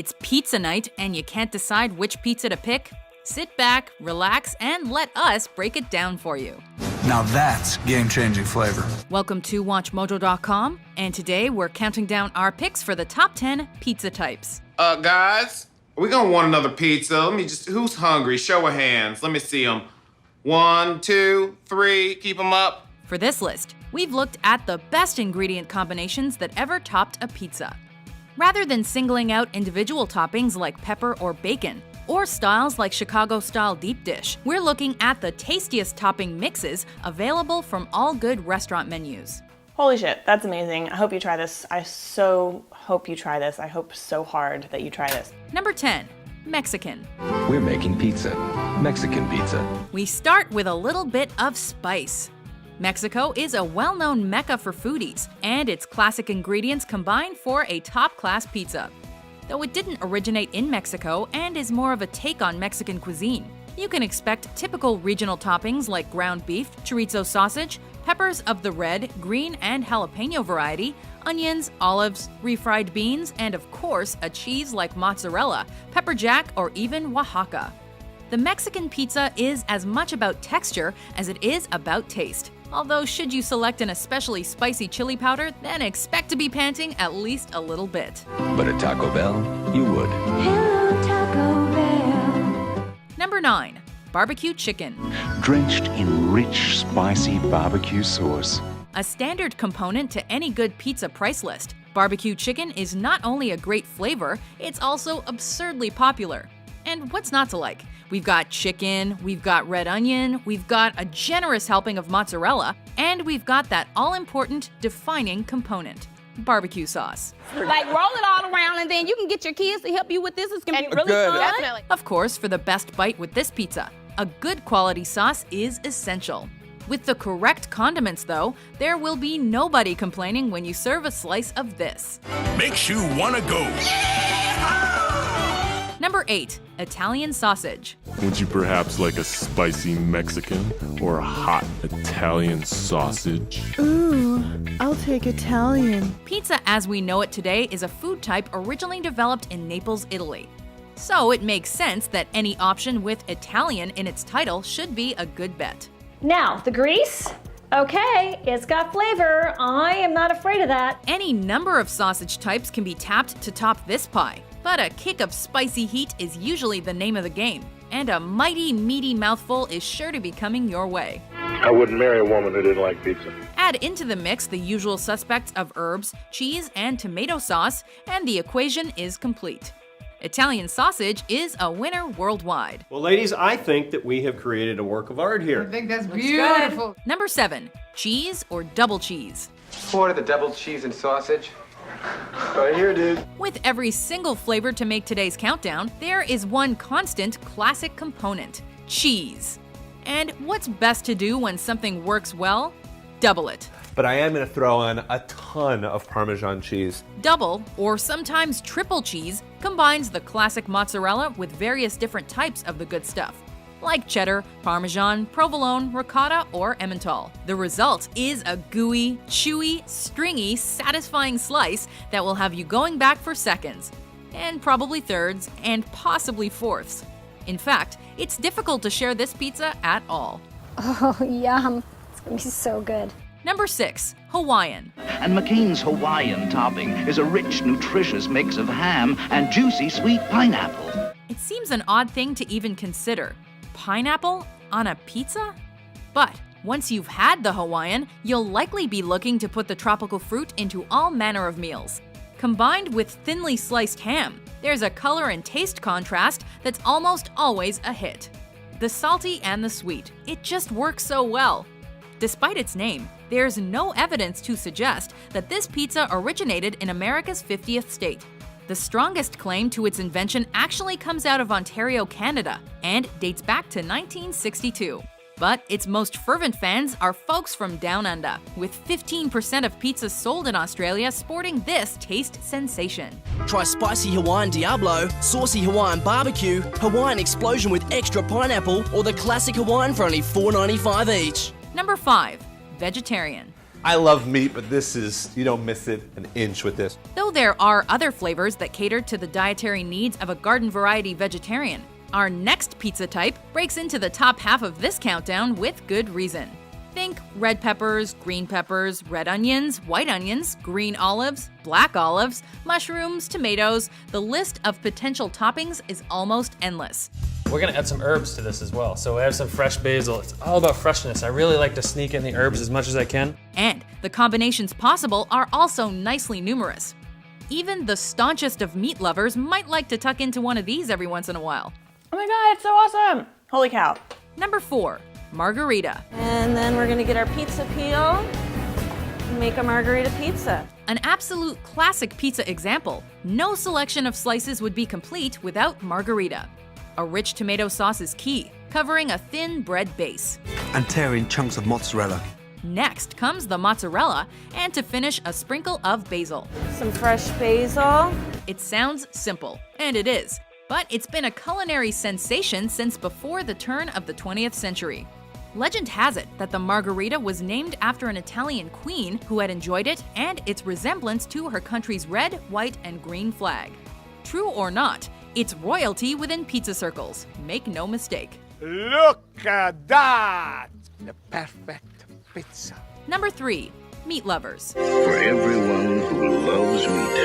It's pizza night and you can't decide which pizza to pick? Sit back, relax, and let us break it down for you. Now that's game-changing flavor. Welcome to WatchMojo.com, and today we're counting down our picks for the top 10 pizza types. Guys, we gonna want another pizza. Who's hungry? Show of hands. Let me see them. 1, 2, 3, keep them up. For this list, we've looked at the best ingredient combinations that ever topped a pizza. Rather than singling out individual toppings like pepper or bacon, or styles like Chicago-style deep dish, we're looking at the tastiest topping mixes available from all good restaurant menus. Holy shit, that's amazing. I hope you try this. I so hope you try this. I hope so hard that you try this. Number 10, Mexican. We're making pizza. Mexican pizza. We start with a little bit of spice. Mexico is a well-known mecca for foodies, and its classic ingredients combine for a top-class pizza. Though it didn't originate in Mexico and is more of a take on Mexican cuisine. You can expect typical regional toppings like ground beef, chorizo sausage, peppers of the red, green, and jalapeno variety, onions, olives, refried beans, and of course, a cheese like mozzarella, pepper jack, or even Oaxaca. The Mexican pizza is as much about texture as it is about taste. Although should you select an especially spicy chili powder, then expect to be panting at least a little bit. But at Taco Bell, you would. Hello, Taco Bell. Number 9, barbecue chicken. Drenched in rich, spicy barbecue sauce. A standard component to any good pizza price list, barbecue chicken is not only a great flavor, it's also absurdly popular. And what's not to like? We've got chicken, we've got red onion, we've got a generous helping of mozzarella, and we've got that all-important defining component, barbecue sauce. Like roll it all around and then you can get your kids to help you with this. It's gonna be really fun. Definitely. Of course, for the best bite with this pizza, a good quality sauce is essential. With the correct condiments though, there will be nobody complaining when you serve a slice of this. Makes you wanna go. Number 8, Italian sausage. Would you perhaps like a spicy Mexican or a hot Italian sausage? Ooh, I'll take Italian. Pizza as we know it today is a food type originally developed in Naples, Italy. So it makes sense that any option with Italian in its title should be a good bet. Now, the grease. Okay, it's got flavor. I am not afraid of that. Any number of sausage types can be tapped to top this pie, but a kick of spicy heat is usually the name of the game, and a mighty meaty mouthful is sure to be coming your way. I wouldn't marry a woman who didn't like pizza. Add into the mix the usual suspects of herbs, cheese, and tomato sauce, and the equation is complete. Italian sausage is a winner worldwide. Well, ladies, I think that we have created a work of art here. I think that's beautiful. Number 7, cheese or double cheese. Order the double cheese and sausage. Right here, dude. With every single flavor to make today's countdown, there is one constant classic component, cheese. And what's best to do when something works well? Double it. But I am going to throw in a ton of Parmesan cheese. Double, or sometimes triple cheese, combines the classic mozzarella with various different types of the good stuff, like cheddar, Parmesan, provolone, ricotta, or Emmental. The result is a gooey, chewy, stringy, satisfying slice that will have you going back for seconds, and probably thirds, and possibly fourths. In fact, it's difficult to share this pizza at all. Oh, yum. It's gonna be so good. Number 6, Hawaiian. And McCain's Hawaiian topping is a rich, nutritious mix of ham and juicy sweet pineapple. It seems an odd thing to even consider. Pineapple on a pizza? But once you've had the Hawaiian, you'll likely be looking to put the tropical fruit into all manner of meals. Combined with thinly sliced ham, there's a color and taste contrast that's almost always a hit. The salty and the sweet, it just works so well. Despite its name, there's no evidence to suggest that this pizza originated in America's 50th state. The strongest claim to its invention actually comes out of Ontario, Canada, and dates back to 1962. But its most fervent fans are folks from Down Under, with 15% of pizzas sold in Australia sporting this taste sensation. Try spicy Hawaiian Diablo, saucy Hawaiian barbecue, Hawaiian explosion with extra pineapple, or the classic Hawaiian for only $4.95 each. Number 5, vegetarian. I love meat, but this is, you don't miss it an inch with this. Though there are other flavors that cater to the dietary needs of a garden variety vegetarian, our next pizza type breaks into the top half of this countdown with good reason. Think red peppers, green peppers, red onions, white onions, green olives, black olives, mushrooms, tomatoes. The list of potential toppings is almost endless. We're gonna add some herbs to this as well. So we have some fresh basil. It's all about freshness. I really like to sneak in the herbs as much as I can. And the combinations possible are also nicely numerous. Even the staunchest of meat lovers might like to tuck into one of these every once in a while. Oh my God, it's so awesome. Holy cow. Number 4, margarita. And then we're gonna get our pizza peel and make a margarita pizza. An absolute classic pizza example. No selection of slices would be complete without margarita. A rich tomato sauce is key, covering a thin bread base. And tearing chunks of mozzarella. Next comes the mozzarella, and to finish, a sprinkle of basil. Some fresh basil. It sounds simple, and it is, but it's been a culinary sensation since before the turn of the 20th century. Legend has it that the margarita was named after an Italian queen who had enjoyed it and its resemblance to her country's red, white, and green flag. True or not, it's royalty within pizza circles. Make no mistake. Look at that! The perfect pizza. Number 3, meat lovers. For everyone who loves meat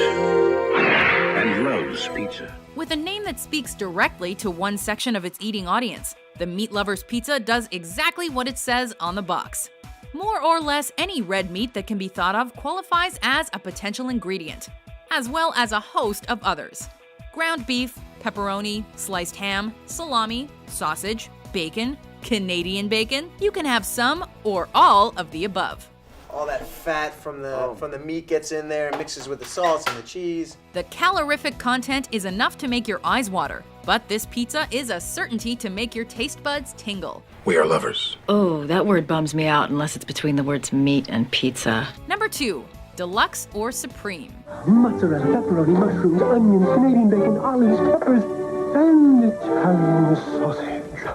and loves pizza. With a name that speaks directly to one section of its eating audience, the Meat Lovers Pizza does exactly what it says on the box. More or less any red meat that can be thought of qualifies as a potential ingredient, as well as a host of others. Ground beef, pepperoni, sliced ham, salami, sausage, bacon, Canadian bacon. You can have some or all of the above. All that fat from the meat gets in there and mixes with the sauce and the cheese. The calorific content is enough to make your eyes water, but this pizza is a certainty to make your taste buds tingle. We are lovers. Oh, that word bums me out unless it's between the words meat and pizza. Number 2, deluxe or supreme. Mozzarella, pepperoni, mushrooms, onions, Canadian bacon, olives, peppers, and Italian sausage.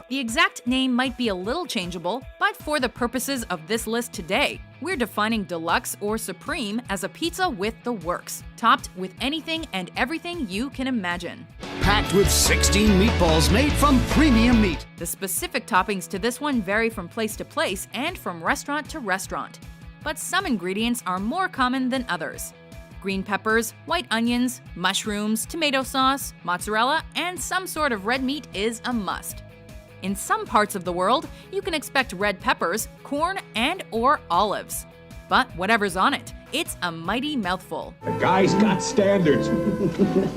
The exact name might be a little changeable, but for the purposes of this list today, we're defining deluxe or supreme as a pizza with the works, topped with anything and everything you can imagine. Packed with 16 meatballs made from premium meat. The specific toppings to this one vary from place to place and from restaurant to restaurant, but some ingredients are more common than others. Green peppers, white onions, mushrooms, tomato sauce, mozzarella, and some sort of red meat is a must. In some parts of the world, you can expect red peppers, corn, and/or olives. But whatever's on it, it's a mighty mouthful. The guy's got standards.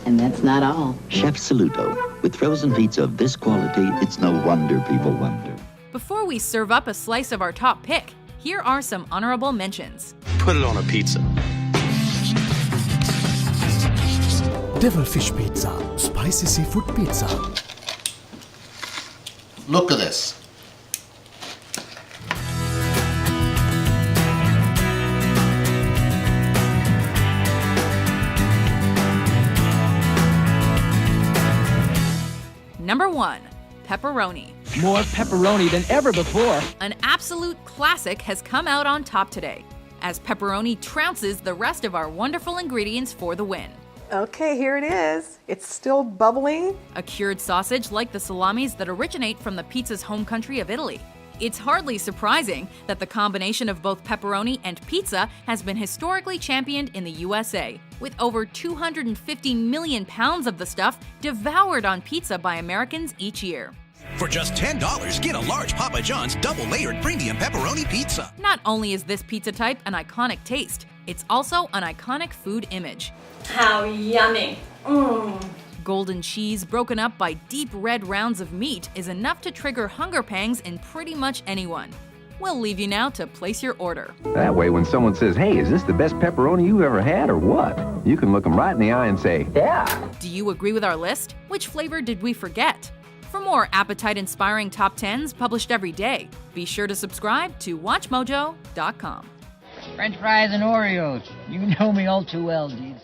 And that's not all. Chef Saluto. With frozen pizza of this quality, it's no wonder people wonder. Before we serve up a slice of our top pick, here are some honorable mentions. Put it on a pizza. Devilfish pizza, spicy seafood pizza. Look at this. Number 1, pepperoni. More pepperoni than ever before. An absolute classic has come out on top today, as pepperoni trounces the rest of our wonderful ingredients for the win. Okay, here it is. It's still bubbling. A cured sausage like the salamis that originate from the pizza's home country of Italy. It's hardly surprising that the combination of both pepperoni and pizza has been historically championed in the USA, with over 250 million pounds of the stuff devoured on pizza by Americans each year. For just $10, get a large Papa John's double-layered premium pepperoni pizza. Not only is this pizza type an iconic taste, it's also an iconic food image. How yummy. Golden cheese broken up by deep red rounds of meat is enough to trigger hunger pangs in pretty much anyone. We'll leave you now to place your order. That way, when someone says, hey, is this the best pepperoni you've ever had or what? You can look them right in the eye and say, yeah. Do you agree with our list? Which flavor did we forget? For more appetite-inspiring top 10s published every day, be sure to subscribe to WatchMojo.com. French fries and Oreos. You know me all too well, Deeds.